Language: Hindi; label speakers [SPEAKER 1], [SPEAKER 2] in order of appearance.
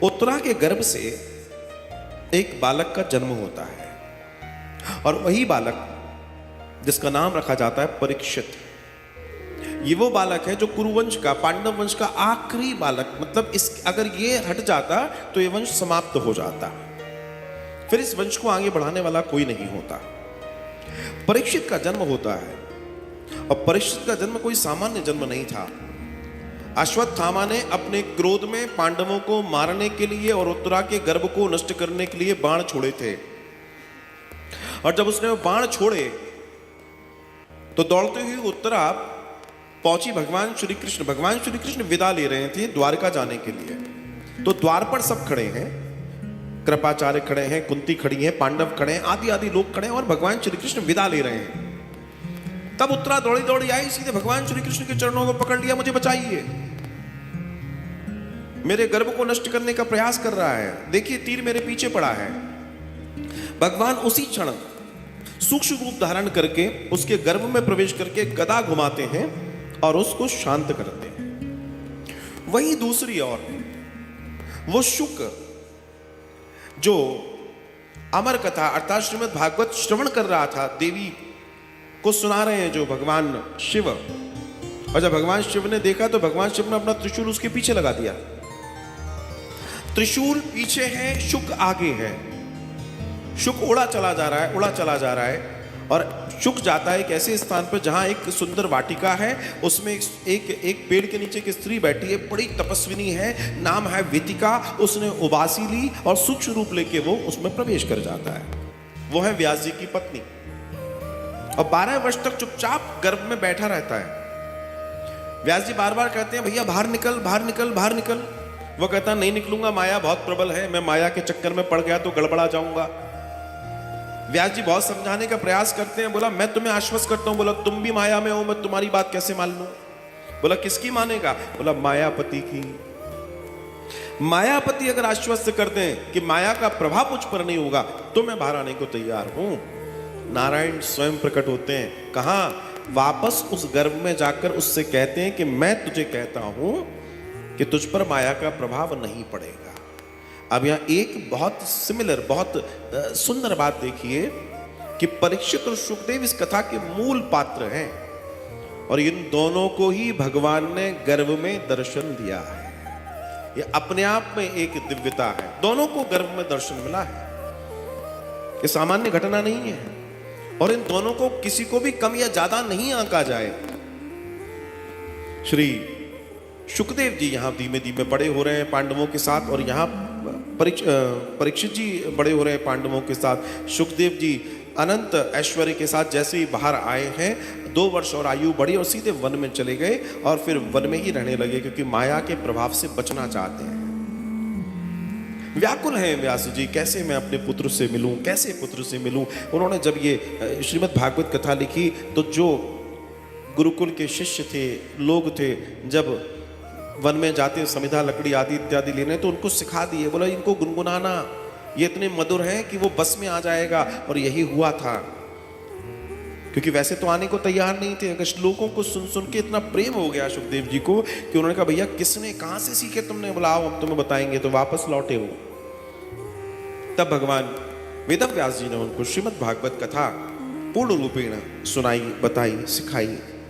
[SPEAKER 1] उत्तरा के गर्भ से एक बालक का जन्म होता है और वही बालक जिसका नाम रखा जाता है परीक्षित। ये वो बालक है जो कुरुवंश का, पांडव वंश का आखिरी बालक, मतलब इस अगर ये हट जाता तो ये वंश समाप्त हो जाता, फिर इस वंश को आगे बढ़ाने वाला कोई नहीं होता। परीक्षित का जन्म होता है और परीक्षित का जन्म कोई सामान्य जन्म नहीं था। अश्वत्थामा ने अपने क्रोध में पांडवों को मारने के लिए और उत्तरा के गर्भ को नष्ट करने के लिए बाण छोड़े थे, और जब उसने वो बाण छोड़े तो दौड़ते हुए उत्तरा पहुंची भगवान श्री कृष्ण। भगवान श्री कृष्ण विदा ले रहे थे द्वारका जाने के लिए, तो द्वार पर सब खड़े हैं, कृपाचार्य खड़े हैं, कुंती खड़ी है, पांडव खड़े हैं, आदि आदि लोग खड़े हैं और भगवान श्री कृष्ण विदा ले रहे हैं। तब उत्तरा दौड़ी दौड़ी आई, सीधे भगवान श्री कृष्ण के चरणों को पकड़ लिया, मुझे बचाइए, मेरे गर्भ को नष्ट करने का प्रयास कर रहा है, देखिए तीर मेरे पीछे पड़ा है। भगवान उसी क्षण सूक्ष्म रूप धारण करके उसके गर्भ में प्रवेश करके गदा घुमाते हैं और उसको शांत करते हैं। वहीं दूसरी ओर वो शुक जो अमर कथा अर्थात श्रीमद् भागवत श्रवण कर रहा था, देवी को सुना रहे हैं जो भगवान शिव, और जब भगवान शिव ने देखा तो भगवान शिव ने अपना त्रिशूल उसके पीछे लगा दिया। त्रिशूल पीछे है, शुक आगे है। शुक उड़ा चला जा रहा है, उड़ा चला जा रहा है, और शुक जाता है एक ऐसे स्थान पर जहां एक सुंदर वाटिका है, उसमें एक पेड़ के नीचे एक स्त्री बैठी है, बड़ी तपस्विनी है, नाम है वेतिका। उसने उबासी ली और सूक्ष्म रूप लेके वो उसमें प्रवेश कर जाता है। वो है व्यास जी की पत्नी, और 12 वर्ष तक चुपचाप गर्भ में बैठा रहता है। व्यास जी बार बार कहते हैं भैया बाहर निकल, बाहर निकल, बाहर निकल। वो कहता नहीं निकलूंगा, माया बहुत प्रबल है, मैं माया के चक्कर में पड़ गया तो गड़बड़ा जाऊंगा। व्यास जी बहुत समझाने का प्रयास करते हैं, बोला मैं तुम्हें आश्वस्त करता हूं, बोला तुम भी माया में हो, मैं तुम्हारी बात कैसे मान लूं। बोला किसकी मानेगा, बोला मायापति की। मायापति अगर आश्वस्त कर दें कि माया का प्रभाव मुझ पर नहीं होगा तो मैं बाहर आने को तैयार हूं। नारायण स्वयं प्रकट होते हैं, कहां, वापस उस गर्भ में जाकर उससे कहते हैं कि मैं तुझे कहता हूं कि तुझ पर माया का प्रभाव नहीं पड़ेगा। अब यहां एक बहुत सिमिलर, बहुत सुंदर बात देखिए कि परीक्षित और सुखदेव इस कथा के मूल पात्र हैं, और इन दोनों को ही भगवान ने गर्भ में दर्शन दिया है। ये अपने आप में एक दिव्यता है, दोनों को गर्भ में दर्शन मिला है, ये सामान्य घटना नहीं है, और इन दोनों को किसी को भी कम या ज्यादा नहीं आंका जाए। श्री सुखदेव जी यहां धीमे धीमे बड़े हो रहे हैं पांडवों के साथ, और यहां परीक्षित जी बड़े हो रहे हैं पांडवों के साथ। सुखदेव जी अनंत ऐश्वर्य के साथ जैसे ही बाहर आए हैं, 2 वर्ष और आयु बढ़ी और सीधे वन में चले गए, और फिर वन में ही रहने लगे क्योंकि माया के प्रभाव से बचना चाहते हैं। व्याकुल हैं व्यास जी, कैसे मैं अपने पुत्र से मिलूं, कैसे पुत्र से मिलूं। उन्होंने जब ये श्रीमद् भागवत कथा लिखी तो जो गुरुकुल के शिष्य थे, लोग थे, जब वन में जाते समिधा लकड़ी आदि इत्यादि लेने तो उनको सिखा दिए, बोला इनको गुनगुनाना, ये इतने मधुर हैं कि वो बस में आ जाएगा। और यही हुआ था, क्योंकि वैसे तो आने को तैयार नहीं थे, अगर श्लोकों को सुन सुन के इतना प्रेम हो गया सुखदेव जी को कि उन्होंने कहा भैया किसने, कहां से सीखे तुमने, बोला आओ हम तुम्हें बताएंगे, तो वापस लौटे हो। तब भगवान वेदव्यास जी ने उनको श्रीमद् भागवत कथा पूर्ण रूपेण सुनाई, बताई, सिखाई।